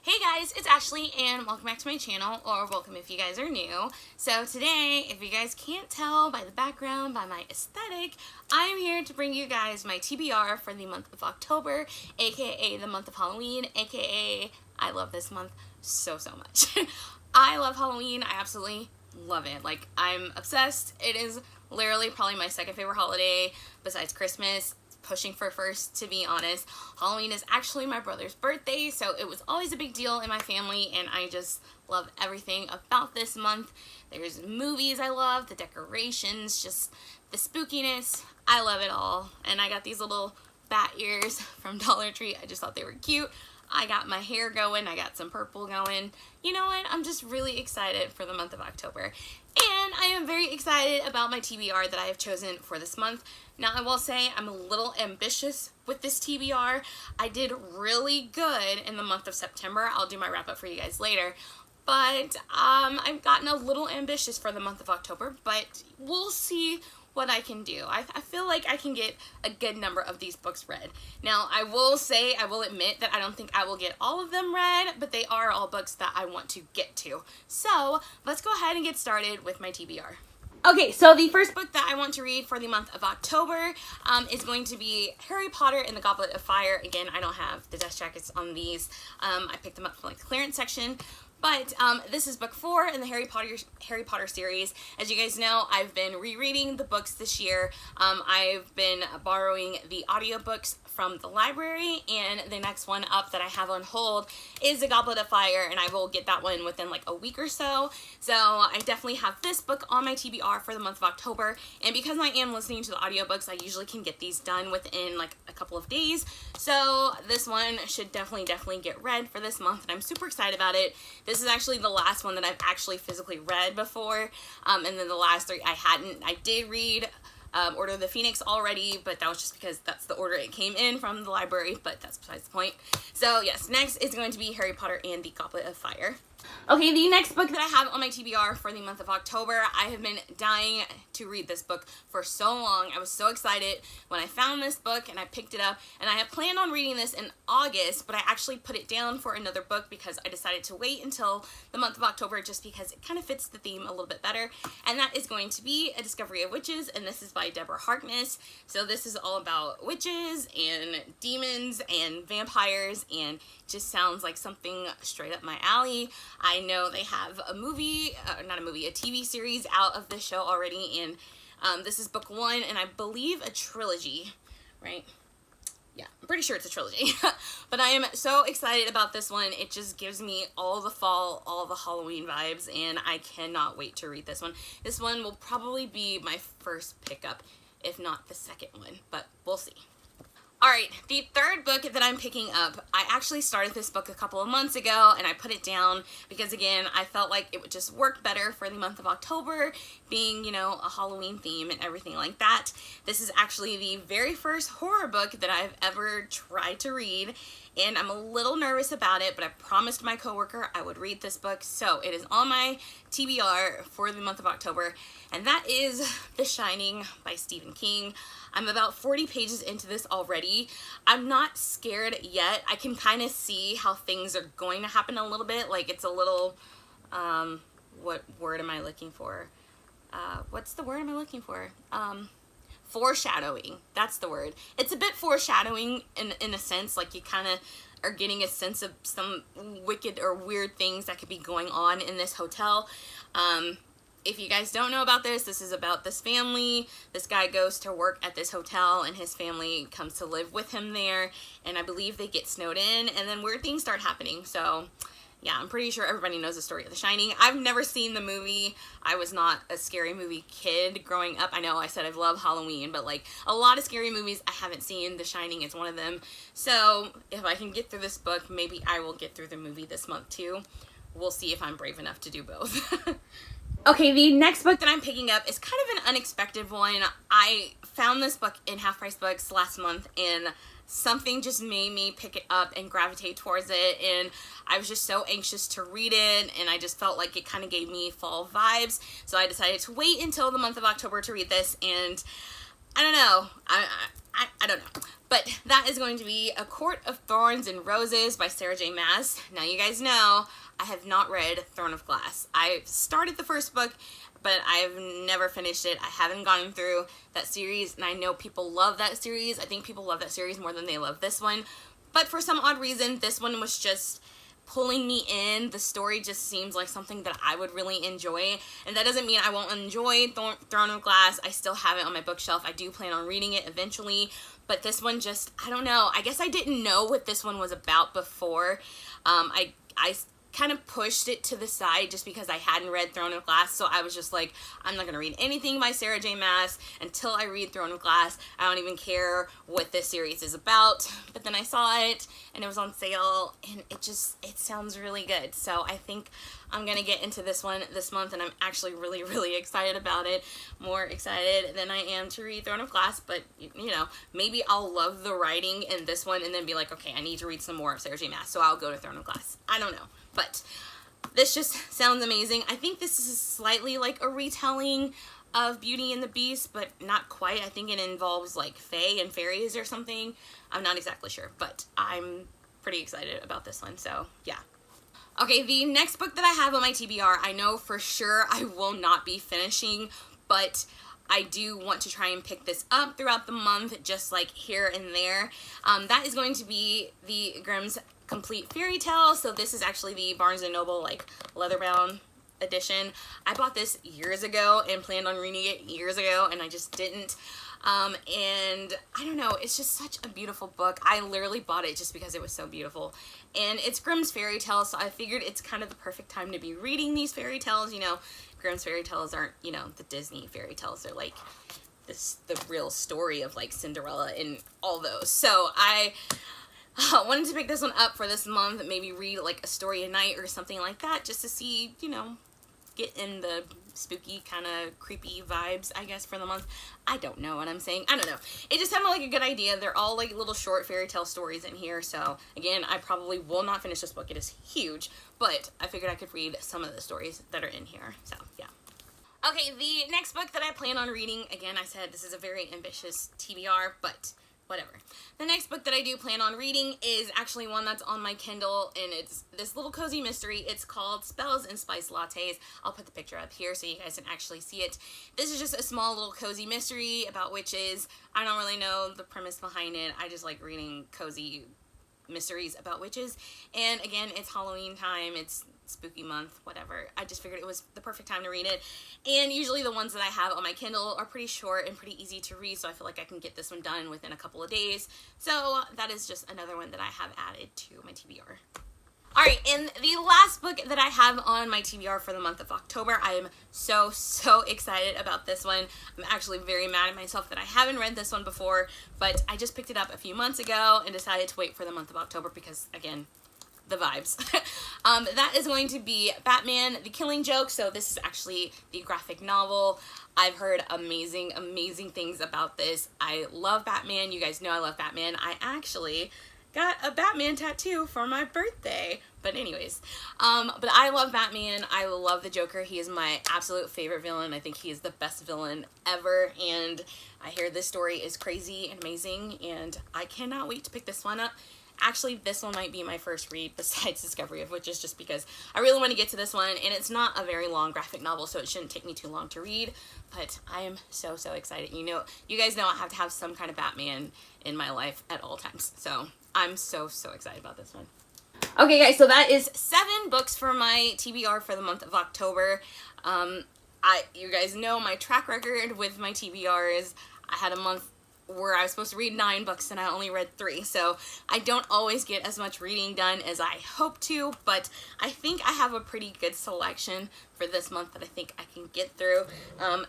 Hey guys, it's Ashley and welcome back to my channel, or welcome if you guys are new. So today, if you guys can't tell by the background, by my aesthetic, I'm here to bring you guys my TBR for the month of October, aka the month of Halloween, aka I love this month so much. I love Halloween, I absolutely love it. Like, I'm obsessed. It is literally probably my second favorite holiday besides Christmas. Pushing for first, to be honest. Halloween is actually my brother's birthday, so it was always a big deal in my family, and I just love everything about this month. There's movies I love, the decorations, just the spookiness. I love it all. And I got these little bat ears from Dollar Tree. I just thought they were cute. I got my hair going, I got some purple going. You know what? I'm just really excited for the month of October. And I am very excited about my TBR that I have chosen for this month. Now, I will say I'm a little ambitious with this TBR. I did really good in the month of September. I'll do my wrap up for you guys later. But I've gotten a little ambitious for the month of October, but we'll see what I can do. I feel like I can get a good number of these books read. Now, I will admit that I don't think I will get all of them read, but they are all books that I want to get to. So, let's go ahead and get started with my TBR. Okay, so the first book that I want to read for the month of October is going to be Harry Potter and the Goblet of Fire. Again, I don't have the desk jackets on these. I picked them up from like the clearance section. But this is book 4 in the Harry Potter series. As you guys know, I've been rereading the books this year. I've been borrowing the audiobooks from the library, and the next one up that I have on hold is The Goblet of Fire, and I will get that one within like a week or so. So I definitely have this book on my TBR for the month of October, and because I am listening to the audiobooks, I usually can get these done within like a couple of days. So this one should definitely get read for this month, and I'm super excited about it. This is actually the last one that I've actually physically read before, and then the last 3 I hadn't. I did read Order of the Phoenix already, but that was just because that's the order it came in from the library, but that's besides the point. So yes, next is going to be Harry Potter and the Goblet of Fire. Okay, the next book that I have on my TBR for the month of October, I have been dying to read this book for so long. I was so excited when I found this book and I picked it up, and I had planned on reading this in August, but I actually put it down for another book because I decided to wait until the month of October just because it kind of fits the theme a little bit better, and that is going to be A Discovery of Witches, and this is by Deborah Harkness. So this is all about witches and demons and vampires, and just sounds like something straight up my alley. I know they have a movie, a TV series out of this show already, and this is book 1, and I believe a trilogy, right? Yeah, I'm pretty sure it's a trilogy. But I am so excited about this one. It just gives me all the fall, all the Halloween vibes, and I cannot wait to read this one. This one will probably be my first pickup, if not the second one, but we'll see. Alright, the third book that I'm picking up, I actually started this book a couple of months ago, and I put it down because, again, I felt like it would just work better for the month of October, being, you know, a Halloween theme and everything like that. This is actually the very first horror book that I've ever tried to read, and I'm a little nervous about it, but I promised my coworker I would read this book, so it is on my TBR for the month of October, and that is The Shining by Stephen King. I'm about 40 pages into this already. I'm not scared yet. I can kind of see how things are going to happen a little bit. Like, it's a little, what word am I looking for? What's the word am I looking for? Foreshadowing. That's the word. It's a bit foreshadowing in a sense, like you kind of are getting a sense of some wicked or weird things that could be going on in this hotel. If you guys don't know about this, this is about this family. This guy goes to work at this hotel, and his family comes to live with him there, and I believe they get snowed in, and then weird things start happening. So yeah, I'm pretty sure everybody knows the story of The Shining. I've never seen the movie. I was not a scary movie kid growing up. I know I said I love Halloween, but like a lot of scary movies I haven't seen. The Shining is one of them. So if I can get through this book, maybe I will get through the movie this month too. We'll see if I'm brave enough to do both. Okay, the next book that I'm picking up is kind of an unexpected one. I found this book in Half Price Books last month, and something just made me pick it up and gravitate towards it, and I was just so anxious to read it, and I just felt like it kind of gave me fall vibes, so I decided to wait until the month of October to read this, and I don't know. I don't know. But that is going to be A Court of Thorns and Roses by Sarah J. Maas. Now, you guys know I have not read Throne of Glass. I started the first book, but I've never finished it. I haven't gone through that series, and I know people love that series. I think people love that series more than they love this one. But for some odd reason, this one was just pulling me in. The story just seems like something that I would really enjoy, and that doesn't mean I won't enjoy Throne of Glass. I still have it on my bookshelf. I do plan on reading it eventually, but this one just, I don't know. I guess I didn't know what this one was about before. I kind of pushed it to the side just because I hadn't read Throne of Glass, so I was just like, I'm not going to read anything by Sarah J. Maas until I read Throne of Glass. I don't even care what this series is about. But then I saw it, and it was on sale, and it sounds really good. So I think I'm going to get into this one this month, and I'm actually really, really excited about it. More excited than I am to read Throne of Glass, but, you know, maybe I'll love the writing in this one and then be like, okay, I need to read some more of Sarah J. Maas, so I'll go to Throne of Glass. I don't know. But this just sounds amazing. I think this is slightly like a retelling of Beauty and the Beast, but not quite. I think it involves like fae and fairies or something. I'm not exactly sure, but I'm pretty excited about this one, so yeah. Okay, the next book that I have on my TBR, I know for sure I will not be finishing, but I do want to try and pick this up throughout the month, just like here and there. That is going to be the Grimm's Complete Fairy Tale. So this is actually the Barnes & Noble like leatherbound edition. I bought this years ago and planned on reading it years ago, and I just didn't. And I don't know, it's just such a beautiful book. I literally bought it just because it was so beautiful. And it's Grimm's fairy tales, so I figured it's kind of the perfect time to be reading these fairy tales. You know, Grimm's fairy tales aren't, you know, the Disney fairy tales. They're like the real story of like Cinderella and all those. So I wanted to pick this one up for this month, maybe read like a story a night or something like that, just to see, you know, get in the spooky kind of creepy vibes, I guess, for the month. I don't know what I'm saying. I don't know. It just sounded like a good idea. They're all like little short fairy tale stories in here. So again, I probably will not finish this book. It is huge, but I figured I could read some of the stories that are in here. So yeah. Okay, the next book that I plan on reading, again, I said this is a very ambitious TBR, but whatever. The next book that I do plan on reading is actually one that's on my Kindle, and it's this little cozy mystery. It's called Spells and Spice Lattes. I'll put the picture up here so you guys can actually see it. This is just a small little cozy mystery about witches. I don't really know the premise behind it. I just like reading cozy mysteries about witches. And again, it's Halloween time. It's spooky month, whatever. I just figured it was the perfect time to read it. And usually the ones that I have on my Kindle are pretty short and pretty easy to read, so I feel like I can get this one done within a couple of days. So that is just another one that I have added to my TBR. Alright, and the last book that I have on my TBR for the month of October, I am so excited about this one. I'm actually very mad at myself that I haven't read this one before, but I just picked it up a few months ago and decided to wait for the month of October because, again, the vibes. That is going to be Batman the Killing Joke. So this is actually the graphic novel. I've heard amazing things about this. I love Batman. You guys know I love Batman. I actually got a Batman tattoo for my birthday. But anyways, but I love Batman. I love the Joker. He is my absolute favorite villain. I think he is the best villain ever. And I hear this story is crazy and amazing. And I cannot wait to pick this one up. Actually, this one might be my first read besides Discovery of Witches, just because I really want to get to this one, and it's not a very long graphic novel, so it shouldn't take me too long to read, but I am so excited. You know, you guys know I have to have some kind of Batman in my life at all times, so I'm so excited about this one. Okay, guys, so that is 7 books for my TBR for the month of October. You guys know my track record with my TBRs. I had a month where I was supposed to read 9 books and I only read 3, so I don't always get as much reading done as I hope to, but I think I have a pretty good selection for this month that I think I can get through.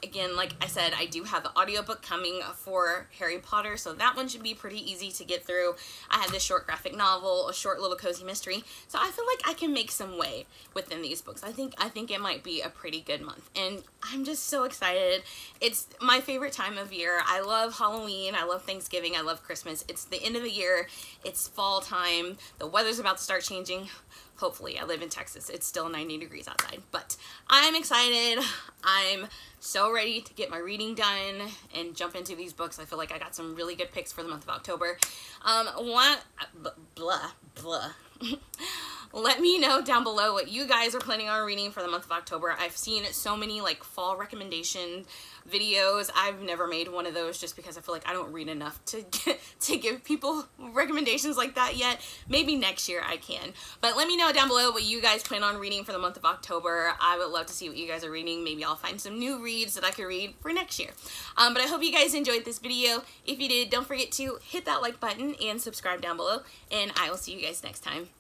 Again, like I said, I do have the audiobook coming for Harry Potter, so that one should be pretty easy to get through. I have this short graphic novel, a short little cozy mystery, so I feel like I can make some way within these books. I think it might be a pretty good month, and I'm just so excited. It's my favorite time of year. I love Halloween, I love Thanksgiving, I love Christmas. It's the end of the year, it's fall time, the weather's about to start changing. hopefully. I live in Texas. It's still 90 degrees outside, but I'm excited. I'm so ready to get my reading done and jump into these books. I feel like I got some really good picks for the month of October. Let me know down below what you guys are planning on reading for the month of October. I've seen so many like fall recommendation videos. I've never made one of those just because I feel like I don't read enough to give people recommendations like that yet. Maybe next year I can. But let me know down below what you guys plan on reading for the month of October. I would love to see what you guys are reading. Maybe I'll find some new reads that I could read for next year. But I hope you guys enjoyed this video. If you did, don't forget to hit that like button and subscribe down below. And I will see you guys next time.